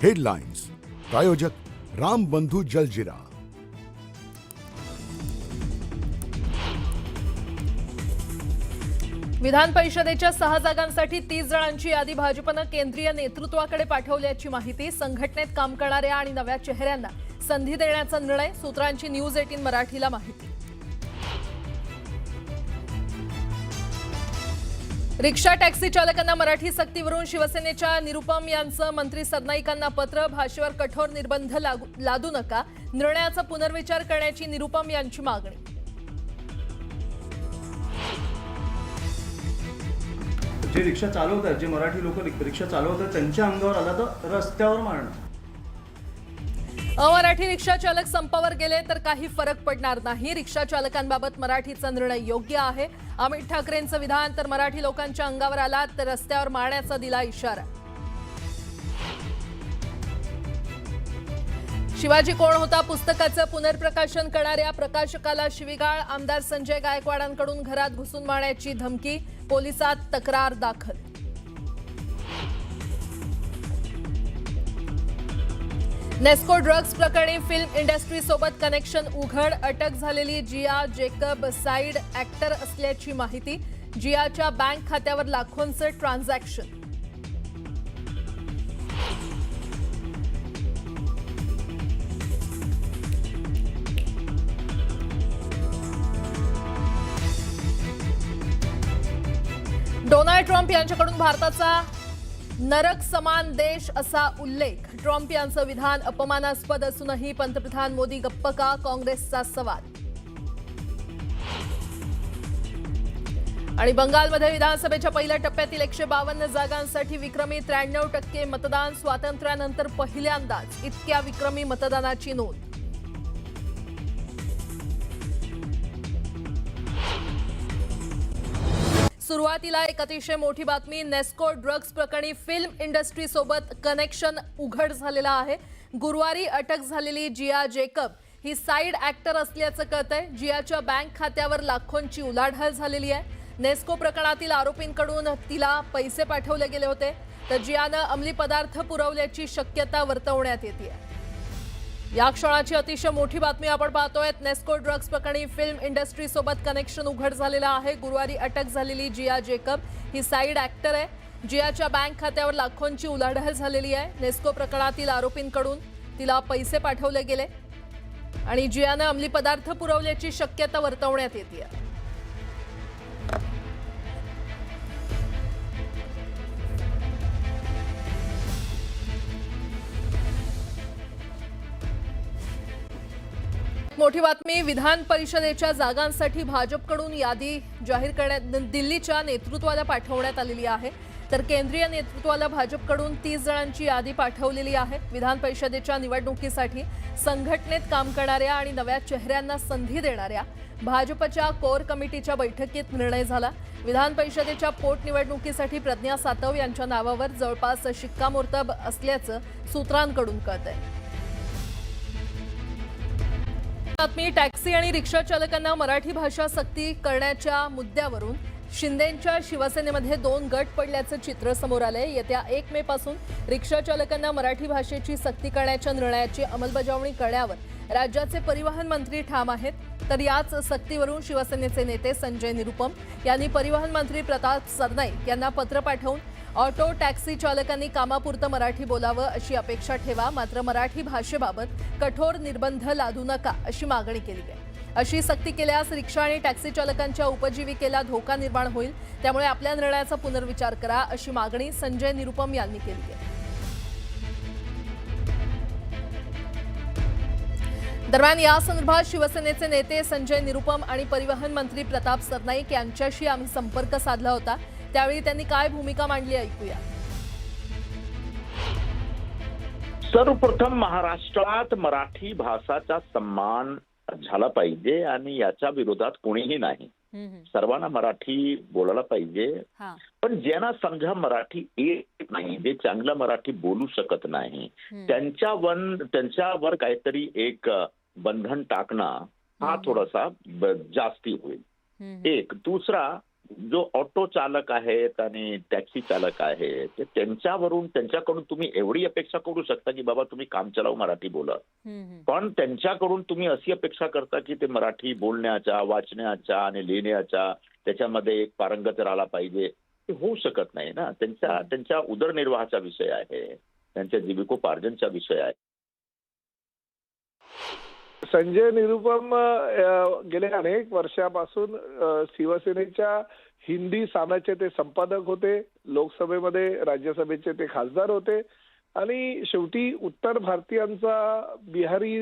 Headlines प्रायोजक राम बंधू जलजिरा। विधान परिषदेच्या 6 जागांसाठी 30 जणांची यादी भाजपनं केंद्रीय नेतृत्वाकडे पाठवल्याची माहिती। संघटनेत काम करणाऱ्या आणि नव्या चेहऱ्यांना संधी देण्याचा निर्णय, सूत्रांची न्यूज 18 मराठीला माहिती। रिक्षा टॅक्सी चालकांना मराठी सक्तीवरून शिवसेनेच्या निरुपम यांचं मंत्री सरनाईकांना पत्र। भाषेवर कठोर निर्बंध लादू नका, निर्णयाचा पुनर्विचार करण्याची निरुपम यांची मागणी। जे रिक्षा चालवतात, जे मराठी लोक रिक्षा चालवतात, त्यांच्या अंगावर आला तर रस्त्यावर मारणं। अमराठी रिक्षा चालक संपावर गेले तर काही फरक पडणार नाही। रिक्षा चालकांबाबत मराठीचा निर्णय योग्य आहे। अमित ठाकरेंचं विधान, तर मराठी लोकांच्या अंगावर आला तर रस्त्यावर मारण्याचा दिला इशारा। शिवाजी कोण होता पुस्तकाचं पुनर्प्रकाशन करणाऱ्या प्रकाशकाला शिवीगाळ। आमदार संजय गायकवाडांकडून घरात घुसून मारण्याची धमकी, पोलिसात तक्रार दाखल। नेस्को ड्रग्ज प्रकरणी फिल्म इंडस्ट्री सोबत कनेक्शन उघड। अटक झालेली जिया जेकब साइड ऍक्टर असल्याची माहिती। जियाच्या बँक खात्यावर लाखोंचं ट्रान्झॅक्शन। डोनाल्ड ट्रम्प यांच्याकडून भारताचा नरक समान देश असा उल्लेख। ट्रम्प यांचं विधान अपमानास्पद असूनही पंतप्रधान मोदी गप्प का, काँग्रेसचा सवाल। आणि बंगालमध्ये विधानसभेच्या पहिल्या टप्प्यातील 152 जागांसाठी विक्रमी 93% मतदान। स्वातंत्र्यानंतर पहिल्यांदाच इतक्या विक्रमी मतदानाची नोंद। सुरुवातीला एक अतिशय मोठी बातमी। नेस्को ड्रग्ज प्रकरणी फिल्म इंडस्ट्री सोबत कनेक्शन उघड झालेलं आहे। गुरुवारी अटक झालेली जिया जेकब ही साइड ऍक्टर असल्याचं कळतंय। जियाच्या बँक खात्यावर लाखोंची उलाढाल झालेली आहे। नेस्को प्रकरणातील आरोपींकडून तिला पैसे पाठवले गेले होते, तर जियानं अंमली पदार्थ पुरवल्याची शक्यता वर्तवण्यात येते। या क्षणाची अतिशय मोठी बातमी आपण पाहतोय। नेस्को ड्रग्ज प्रकरणी फिल्म इंडस्ट्री सोबत कनेक्शन उघड झालेलं आहे। गुरुवारी अटक झालेली जिया जेकब ही साइड ऍक्टर आहे। जियाच्या बँक खात्यावर लाखोंची उलाढाल झालेली आहे। नेस्को प्रकरणातील आरोपींकडून तिला पैसे पाठवले गेले आणि जियानं अंमली पदार्थ पुरवल्याची शक्यता वर्तवण्यात येते। मोठी बातमी। विधान परिषदेच्या जागांसाठी भाजपकडून यादी जाहीर करण्यात दिल्लीच्या नेतृत्वाला पाठवण्यात आलेली आहे, तर केंद्रीय नेतृत्वाला भाजपकडून 30 जणांची यादी पाठवलेली आहे। विधान परिषदेच्या निवडणुकीसाठी संघटनेत काम करणाऱ्या आणि नव्या चेहऱ्यांना संधी देणाऱ्या भाजपच्या कोर कमिटीच्या बैठकीत निर्णय झाला। विधान परिषदेच्या पोटनिवडणुकीसाठी प्रज्ञा सातव यांच्या नावावर जवळपास शिक्कामोर्तब असल्याचं सूत्रांकडून कळतंय। बातमी। टॅक्सी आणि रिक्षा चालकांना मराठी भाषा सक्ती करण्याच्या मुद्द्यावरून शिंदेंच्या शिवसेनेमध्ये 2 गट पडल्याचं चित्र समोर आलंय। येत्या 1 मे पासून रिक्षा चालकांना मराठी भाषेची सक्ती करण्याच्या निर्णयाची अंमलबजावणी करण्यावर राज्याचे परिवहन मंत्री ठाम आहेत, तर याच सक्तीवरून शिवसेनेचे नेते संजय निरुपम यांनी परिवहन मंत्री प्रताप सरनाईक यांना पत्र पाठवून ऑटो टॅक्सी चालकांनी कामापुरतं मराठी बोलावं अशी अपेक्षा ठेवा, मात्र मराठी भाषेबाबत कठोर निर्बंध लादू नका अशी मागणी केली आहे। अशी सक्ती केल्यास रिक्षा आणि टॅक्सी चालकांच्या उपजीविकेला धोका निर्माण होईल, त्यामुळे आपल्या निर्णयाचा पुनर्विचार करा अशी मागणी संजय निरुपम यांनी केली आहे। दरम्यान या संदर्भात शिवसेनेचे नेते संजय निरुपम आणि परिवहन मंत्री प्रताप सरनाईक यांच्याशी आम्ही संपर्क साधला होता, त्यावेळी त्यांनी काय भूमिका मांडली ऐकूया। सर्वप्रथम महाराष्ट्रात मराठी भाषाचा सन्मान झाला पाहिजे आणि याच्या विरोधात कोणीही नाही। सर्वांना मराठी बोलायला पाहिजे, पण ज्यांना समजा मराठी येत नाही, जे चांगलं मराठी बोलू शकत नाही, त्यांच्यावर काहीतरी एक बंधन टाकणं हा थोडासा जास्ती होईल। एक दुसरा जो ऑटो चालक आहेत आणि टॅक्सी चालक आहेत त्यांच्याकडून तुम्ही एवढी अपेक्षा करू शकता की बाबा तुम्ही काम चलाऊ मराठी बोला, पण त्यांच्याकडून तुम्ही अशी अपेक्षा करता की ते मराठी बोलण्याच्या, वाचण्याच्या आणि लिहिण्याच्या त्याच्यामध्ये एक पारंगत राहिला पाहिजे, ते होऊ शकत नाही ना. त्यांच्या उदरनिर्वाहाचा विषय आहे, त्यांच्या जीविकोपार्जनचा विषय आहे. संजय निरुपम गेल्या अनेक वर्षापासून शिवसेनेच्या हिंदी सामनाचे ते संपादक होते, लोकसभेमध्ये राज्यसभेचे ते खासदार होते आणि शेवटी उत्तर भारतीयांचा, बिहारी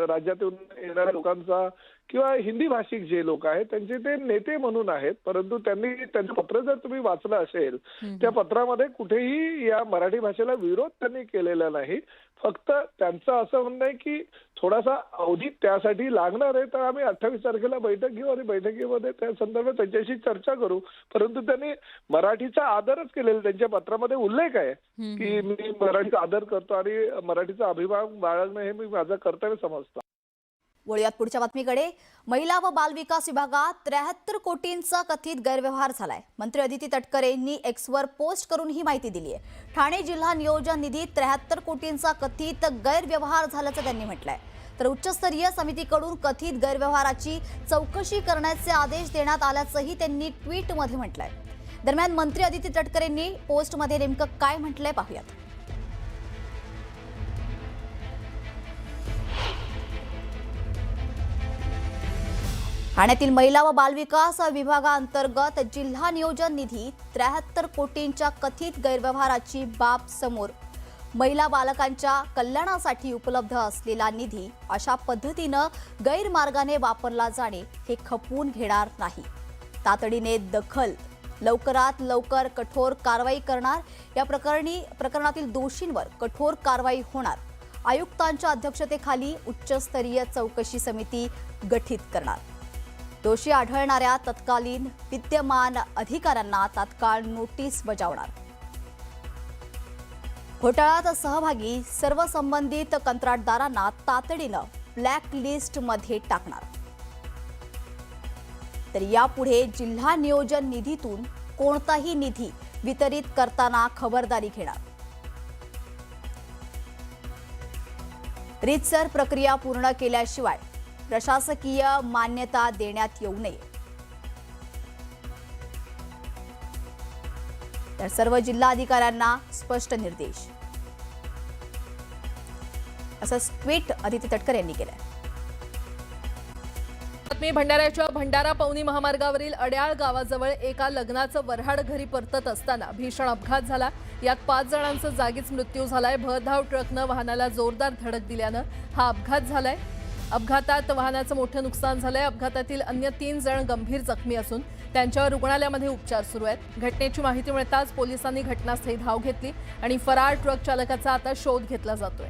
राज्यातून येणाऱ्या लोकांचा किंवा हिंदी भाषिक जे लोक आहेत त्यांचे ते नेते म्हणून आहेत. परंतु त्यांचं पत्र जर तुम्ही वाचलं असेल, त्या पत्रामध्ये कुठेही या मराठी भाषेला विरोध त्यांनी केलेला नाही. फक्त त्यांचं असं म्हणणं आहे की थोडासा अवधी त्यासाठी लागणार आहे, तर आम्ही 28 तारखेला बैठक घेऊ आणि बैठकीमध्ये त्या संदर्भात त्यांच्याशी चर्चा करू. परंतु त्यांनी मराठीचा आदरच केलेला, त्यांच्या पत्रामध्ये उल्लेख आहे की मी मराठीचा आदर करतो आणि मराठीचा अभिमान बाळगणं हे मी माझं कर्तव्य समजतो. वळूयात पुढच्या बातमीकडे. महिला व बालविकास विभागात 73 कोटींचा कथित गैरव्यवहार झालाय. मंत्री अदिती तटकरेंनी एक्सवर पोस्ट करून ही माहिती दिली आहे. ठाणे जिल्हा नियोजन निधीत 73 कोटींचा कथित गैरव्यवहार झाल्याचं त्यांनी म्हटलंय. तर उच्चस्तरीय समितीकडून कथित गैरव्यवहाराची चौकशी करण्याचे आदेश देण्यात आल्याचंही त्यांनी ट्विटमध्ये म्हटलंय. दरम्यान मंत्री अदिती तटकरेंनी पोस्टमध्ये नेमकं काय म्हटलंय पाहूयात. ठाण्यातील महिला व बालविकास विभागाअंतर्गत जिल्हा नियोजन निधी 73 कोटींच्या कथित गैरव्यवहाराची बाब समोर. महिला बालकांच्या कल्याणासाठी उपलब्ध असलेला निधी अशा पद्धतीनं गैरमार्गाने वापरला जाणे हे खपवून घेणार नाही. तातडीने दखल, लवकरात लवकर कठोर कारवाई करणार. या प्रकरणातील दोषींवर कठोर कारवाई होणार. आयुक्तांच्या अध्यक्षतेखाली उच्चस्तरीय चौकशी समिती गठीत करणार. दोषी आढळणाऱ्या तत्कालीन विद्यमान अधिकाऱ्यांना तात्काळ नोटीस बजावणार. घोटाळ्यात सहभागी सर्व संबंधित कंत्राटदारांना तातडीनं ब्लॅक लिस्टमध्ये टाकणार. तर यापुढे जिल्हा नियोजन निधीतून कोणताही निधी वितरित करताना खबरदारी घेणार. रीतसर प्रक्रिया पूर्ण केल्याशिवाय प्रशासकीय मान्यता देण्यात येऊ नये. तर सर्व जिल्हाधिकाऱ्यांना स्पष्ट निर्देश, असं ट्विट अदिती तटकरे यांनी केलंय. बातमी भंडाऱ्याच्या भंडारा पवनी महामार्गावरील अड्याळ गावाजवळ एका लग्नाचं वऱ्हाड घरी परतत असताना भीषण अपघात झाला. यात 5 जणांचा जागीच मृत्यू झालाय. भरधाव ट्रकनं वाहनाला जोरदार धडक दिल्यानं हा अपघात झालाय. अपघातात वाहनाचं मोठं नुकसान झालंय. अपघातातील अन्य 3 जण गंभीर जखमी असून त्यांच्यावर रुग्णालयामध्ये उपचार सुरू आहेत. घटनेची माहिती मिळताच पोलिसांनी घटनास्थळी धाव घेतली आणि फरार ट्रक चालकाचा आता शोध घेतला जातोय.